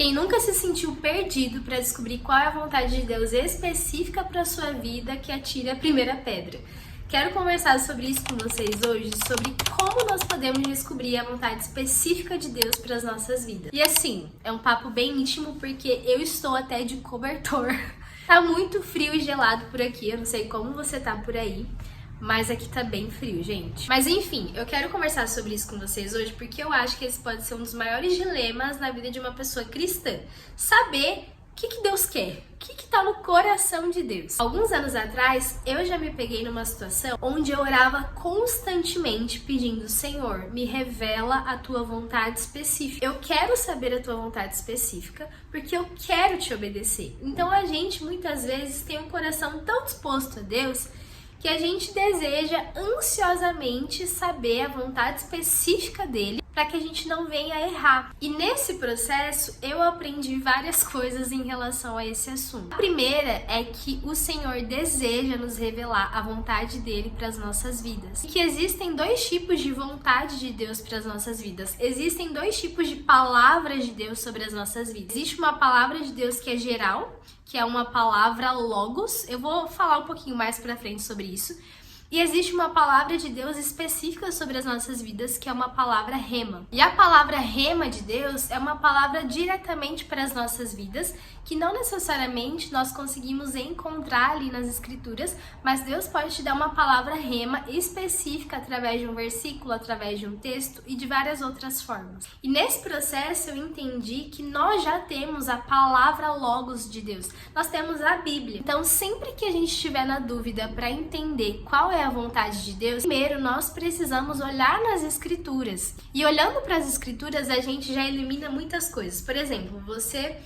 Quem nunca se sentiu perdido para descobrir qual é a vontade de Deus específica para sua vida, que atire a primeira pedra. Quero conversar sobre isso com vocês hoje, sobre como nós podemos descobrir a vontade específica de Deus para as nossas vidas. E assim, é um papo bem íntimo porque eu estou até de cobertor. Tá muito frio e gelado por aqui, eu não sei como você tá por aí, mas aqui tá bem frio, gente. Mas enfim, eu quero conversar sobre isso com vocês hoje porque eu acho que esse pode ser um dos maiores dilemas na vida de uma pessoa cristã. Saber o que Deus quer, o que tá no coração de Deus. Alguns anos atrás, eu já me peguei numa situação onde eu orava constantemente pedindo: Senhor, me revela a tua vontade específica. Eu quero saber a tua vontade específica porque eu quero te obedecer. Então a gente muitas vezes tem um coração tão disposto a Deus que a gente deseja ansiosamente saber a vontade específica dele para que a gente não venha errar. E nesse processo eu aprendi várias coisas em relação a esse assunto. A primeira é que o Senhor deseja nos revelar a vontade dele para as nossas vidas. E que existem dois tipos de vontade de Deus para as nossas vidas. Existem dois tipos de palavras de Deus sobre as nossas vidas. Existe uma palavra de Deus que é geral, que é uma palavra logos. Eu vou falar um pouquinho mais pra frente sobre isso. E existe uma palavra de Deus específica sobre as nossas vidas, que é uma palavra rema. E a palavra rema de Deus é uma palavra diretamente para as nossas vidas, que não necessariamente nós conseguimos encontrar ali nas escrituras, mas Deus pode te dar uma palavra rema específica através de um versículo, através de um texto e de várias outras formas. E nesse processo eu entendi que nós já temos a palavra logos de Deus. Nós temos a Bíblia. Então sempre que a gente estiver na dúvida para entender qual é a vontade de Deus, primeiro nós precisamos olhar nas escrituras. E olhando para as escrituras, a gente já elimina muitas coisas. Por exemplo, você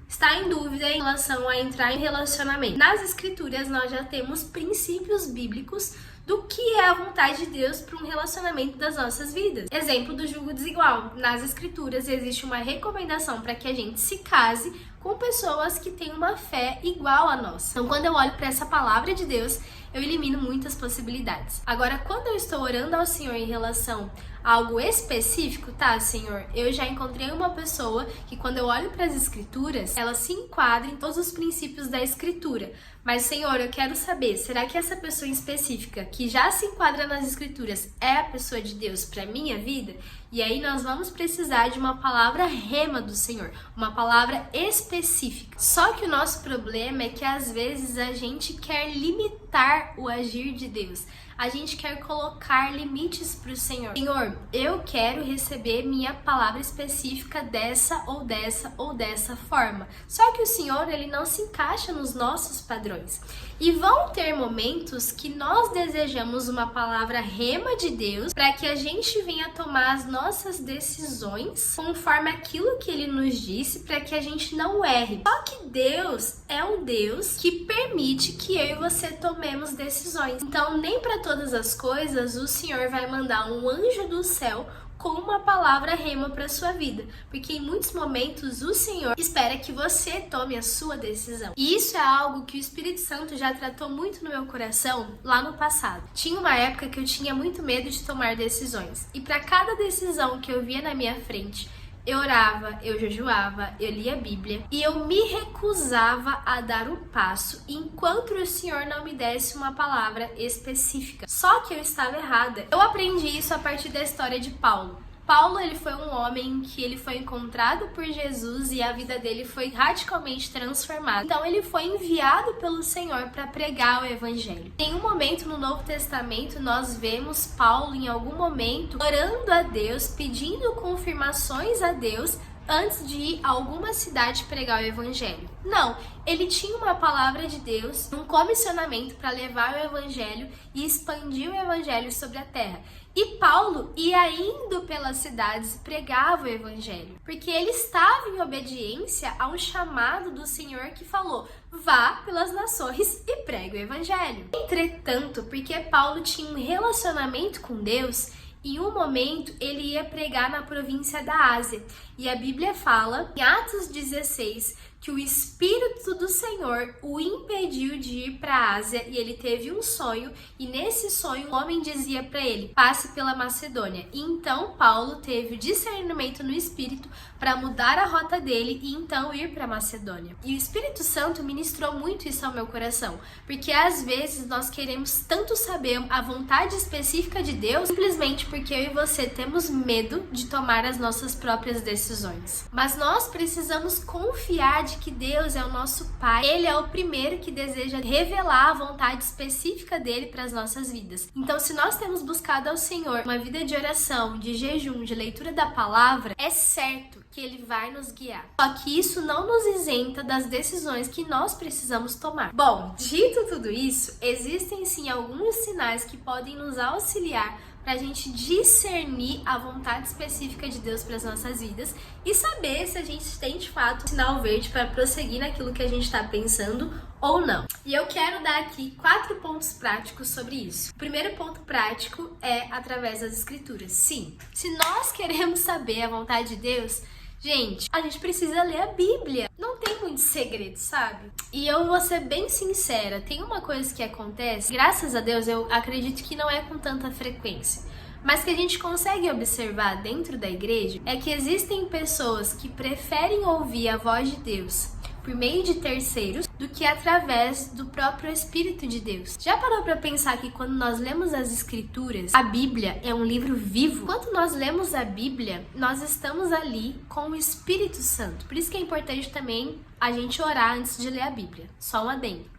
está em dúvida em relação a entrar em relacionamento. Nas escrituras nós já temos princípios bíblicos do que é a vontade de Deus para um relacionamento das nossas vidas. Exemplo do julgo desigual. Nas escrituras existe uma recomendação para que a gente se case com pessoas que têm uma fé igual a nossa. Então, quando eu olho para essa palavra de Deus, eu elimino muitas possibilidades. Agora, quando eu estou orando ao Senhor em relação a algo específico, tá, Senhor, eu já encontrei uma pessoa que quando eu olho para as escrituras, ela se enquadra em todos os princípios da escritura. Mas, Senhor, eu quero saber, será que essa pessoa em específica, que já se enquadra nas escrituras, é a pessoa de Deus para minha vida? E aí nós vamos precisar de uma palavra rema do Senhor, uma palavra específica. Só que o nosso problema é que às vezes a gente quer limitar o agir de Deus. A gente quer colocar limites para o Senhor. Senhor, eu quero receber minha palavra específica dessa ou dessa ou dessa forma. Só que o Senhor, ele não se encaixa nos nossos padrões. E vão ter momentos que nós desejamos uma palavra rema de Deus para que a gente venha tomar as nossas decisões conforme aquilo que ele nos disse, para que a gente não erre. Só que Deus é um Deus que permite que eu e você tomemos decisões. Então, nem para todas as coisas o Senhor vai mandar um anjo do céu com uma palavra rema para sua vida, porque em muitos momentos o Senhor espera que você tome a sua decisão. E isso é algo que o Espírito Santo já tratou muito no meu coração lá no passado. Tinha uma época que eu tinha muito medo de tomar decisões, e para cada decisão que eu via na minha frente, eu orava, eu jejuava, eu lia a Bíblia e eu me recusava a dar o passo enquanto o Senhor não me desse uma palavra específica. Só que eu estava errada. Eu aprendi isso a partir da história de Paulo. Paulo, ele foi um homem que ele foi encontrado por Jesus e a vida dele foi radicalmente transformada. Então ele foi enviado pelo Senhor para pregar o evangelho. Em um momento no Novo Testamento nós vemos Paulo em algum momento orando a Deus, pedindo confirmações a Deus antes de ir a alguma cidade pregar o evangelho. Não, ele tinha uma palavra de Deus, um comissionamento para levar o evangelho e expandir o evangelho sobre a terra. E Paulo ia indo pelas cidades e pregava o evangelho, porque ele estava em obediência a um chamado do Senhor que falou: vá pelas nações e pregue o evangelho. Entretanto, porque Paulo tinha um relacionamento com Deus, em um momento ele ia pregar na província da Ásia. E a Bíblia fala, em Atos 16, que o Espírito do Senhor o impediu de ir para a Ásia e ele teve um sonho, e nesse sonho o homem dizia para ele: passe pela Macedônia. E então Paulo teve o discernimento no Espírito para mudar a rota dele e então ir para a Macedônia. E o Espírito Santo ministrou muito isso ao meu coração, porque às vezes nós queremos tanto saber a vontade específica de Deus, simplesmente porque eu e você temos medo de tomar as nossas próprias decisões. Mas nós precisamos confiar de que Deus é o nosso Pai. Ele é o primeiro que deseja revelar a vontade específica dele para as nossas vidas. Então, se nós temos buscado ao Senhor uma vida de oração, de jejum, de leitura da palavra, é certo que ele vai nos guiar. Só que isso não nos isenta das decisões que nós precisamos tomar. Bom, dito tudo isso, existem sim alguns sinais que podem nos auxiliar para a gente discernir a vontade específica de Deus para as nossas vidas e saber se a gente tem de fato um sinal verde para prosseguir naquilo que a gente está pensando ou não. E eu quero dar aqui 4 pontos práticos sobre isso. O primeiro ponto prático é através das Escrituras. Sim, se nós queremos saber a vontade de Deus, gente, a gente precisa ler a Bíblia. Não tem muito segredo, sabe? E eu vou ser bem sincera, tem uma coisa que acontece, graças a Deus eu acredito que não é com tanta frequência, mas que a gente consegue observar dentro da igreja, é que existem pessoas que preferem ouvir a voz de Deus por meio de terceiros do que através do próprio Espírito de Deus. Já parou para pensar que quando nós lemos as Escrituras, a Bíblia é um livro vivo? Quando nós lemos a Bíblia, nós estamos ali com o Espírito Santo. Por isso que é importante também a gente orar antes de ler a Bíblia. Só um adendo.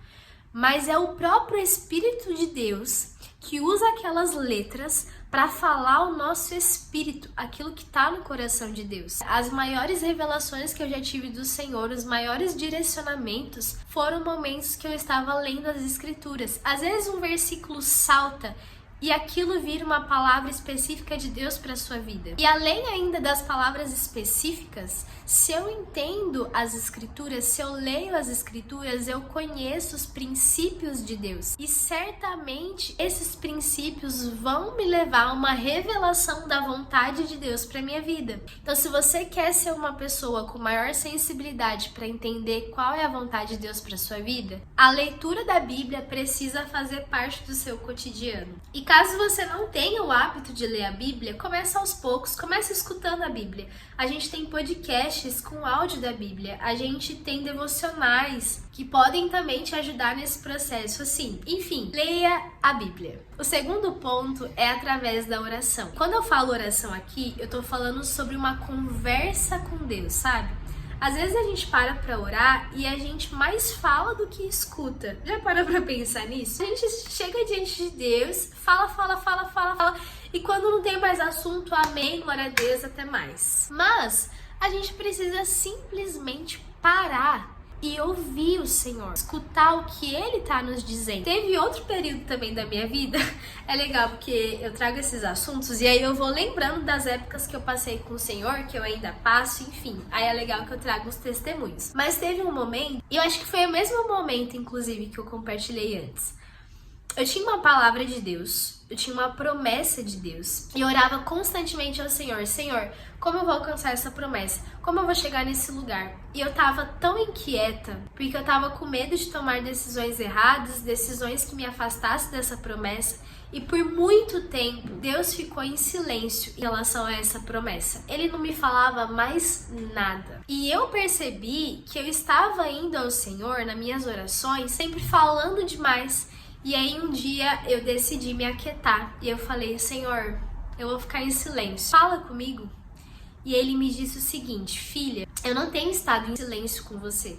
Mas é o próprio Espírito de Deus que usa aquelas letras para falar o nosso espírito, aquilo que está no coração de Deus. As maiores revelações que eu já tive do Senhor, os maiores direcionamentos, foram momentos que eu estava lendo as Escrituras. Às vezes um versículo salta e aquilo vira uma palavra específica de Deus para a sua vida. E além ainda das palavras específicas, se eu entendo as Escrituras, se eu leio as Escrituras, eu conheço os princípios de Deus. E certamente esses princípios vão me levar a uma revelação da vontade de Deus para minha vida. Então, se você quer ser uma pessoa com maior sensibilidade para entender qual é a vontade de Deus para sua vida, a leitura da Bíblia precisa fazer parte do seu cotidiano. E caso você não tenha o hábito de ler a Bíblia, comece aos poucos, comece escutando a Bíblia. A gente tem podcasts com áudio da Bíblia, a gente tem devocionais que podem também te ajudar nesse processo, assim. Enfim, leia a Bíblia. O segundo ponto é através da oração. Quando eu falo oração aqui, eu tô falando sobre uma conversa com Deus, sabe? Às vezes a gente para pra orar e a gente mais fala do que escuta. Já parou pra pensar nisso? A gente chega diante de Deus, fala, e quando não tem mais assunto, amém, glória a Deus, até mais. Mas a gente precisa simplesmente parar e ouvir o Senhor, escutar o que Ele tá nos dizendo. Teve outro período também da minha vida, é legal porque eu trago esses assuntos e aí eu vou lembrando das épocas que eu passei com o Senhor, que eu ainda passo, enfim. Aí é legal que eu trago os testemunhos. Mas teve um momento, e eu acho que foi o mesmo momento, inclusive, que eu compartilhei antes. Eu tinha uma palavra de Deus, eu tinha uma promessa de Deus e eu orava constantemente ao Senhor: Senhor, como eu vou alcançar essa promessa? Como eu vou chegar nesse lugar? E eu tava tão inquieta, porque eu tava com medo de tomar decisões erradas, decisões que me afastassem dessa promessa. E por muito tempo, Deus ficou em silêncio em relação a essa promessa. Ele não me falava mais nada. E eu percebi que eu estava indo ao Senhor, nas minhas orações, sempre falando demais. E aí um dia eu decidi me aquietar e eu falei: Senhor, eu vou ficar em silêncio, fala comigo. E ele me disse o seguinte: filha, eu não tenho estado em silêncio com você.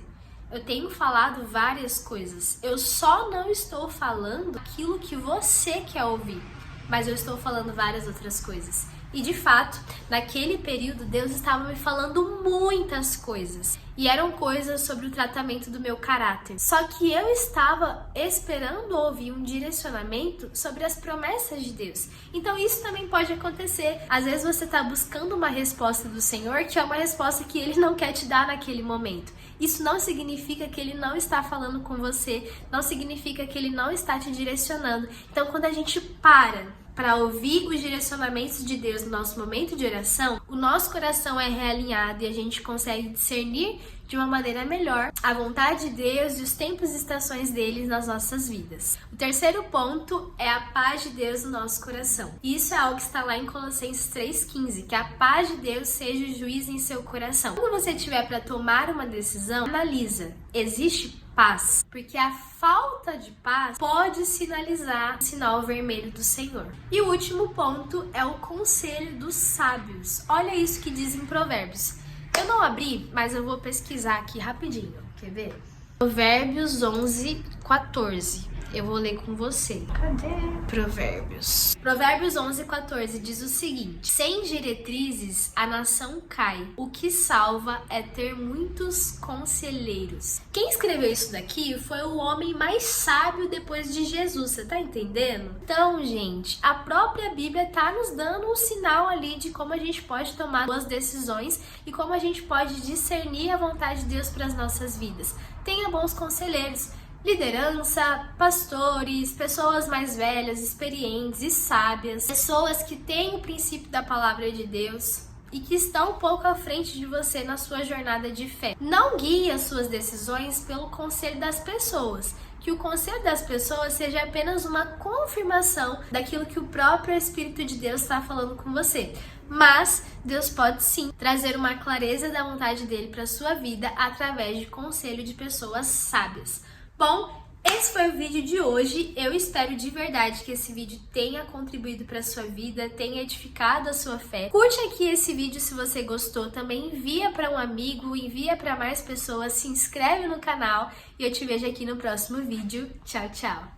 Eu tenho falado várias coisas. Eu só não estou falando aquilo que você quer ouvir, mas eu estou falando várias outras coisas. E de fato, naquele período, Deus estava me falando muitas coisas. E eram coisas sobre o tratamento do meu caráter. Só que eu estava esperando ouvir um direcionamento sobre as promessas de Deus. Então isso também pode acontecer. Às vezes você está buscando uma resposta do Senhor, que é uma resposta que Ele não quer te dar naquele momento. Isso não significa que Ele não está falando com você, não significa que Ele não está te direcionando. Então quando a gente para para ouvir os direcionamentos de Deus no nosso momento de oração, o nosso coração é realinhado e a gente consegue discernir de uma maneira melhor a vontade de Deus e os tempos e estações dele nas nossas vidas. O terceiro ponto é a paz de Deus no nosso coração. Isso é algo que está lá em Colossenses 3,15, que a paz de Deus seja o juiz em seu coração. Quando você tiver para tomar uma decisão, analisa, existe paz? Porque a falta de paz pode sinalizar o sinal vermelho do Senhor. E o último ponto é o conselho dos sábios. Olha isso que diz em Provérbios. Eu não abri, mas eu vou pesquisar aqui rapidinho. Quer ver? Provérbios 11:14. Eu vou ler com você. Cadê? Provérbios 11:14 diz o seguinte: sem diretrizes a nação cai. O que salva é ter muitos conselheiros. Quem escreveu isso daqui foi o homem mais sábio depois de Jesus. Você tá entendendo? Então, gente, a própria Bíblia tá nos dando um sinal ali de como a gente pode tomar boas decisões e como a gente pode discernir a vontade de Deus para as nossas vidas. Tenha bons conselheiros. Liderança, pastores, pessoas mais velhas, experientes e sábias, pessoas que têm o princípio da palavra de Deus e que estão um pouco à frente de você na sua jornada de fé. Não guie as suas decisões pelo conselho das pessoas, que o conselho das pessoas seja apenas uma confirmação daquilo que o próprio Espírito de Deus está falando com você. Mas Deus pode sim trazer uma clareza da vontade dele para a sua vida através de conselho de pessoas sábias. Bom, esse foi o vídeo de hoje. Eu espero de verdade que esse vídeo tenha contribuído para a sua vida, tenha edificado a sua fé. Curte aqui esse vídeo se você gostou, também envia para um amigo, envia para mais pessoas, se inscreve no canal e eu te vejo aqui no próximo vídeo. Tchau, tchau!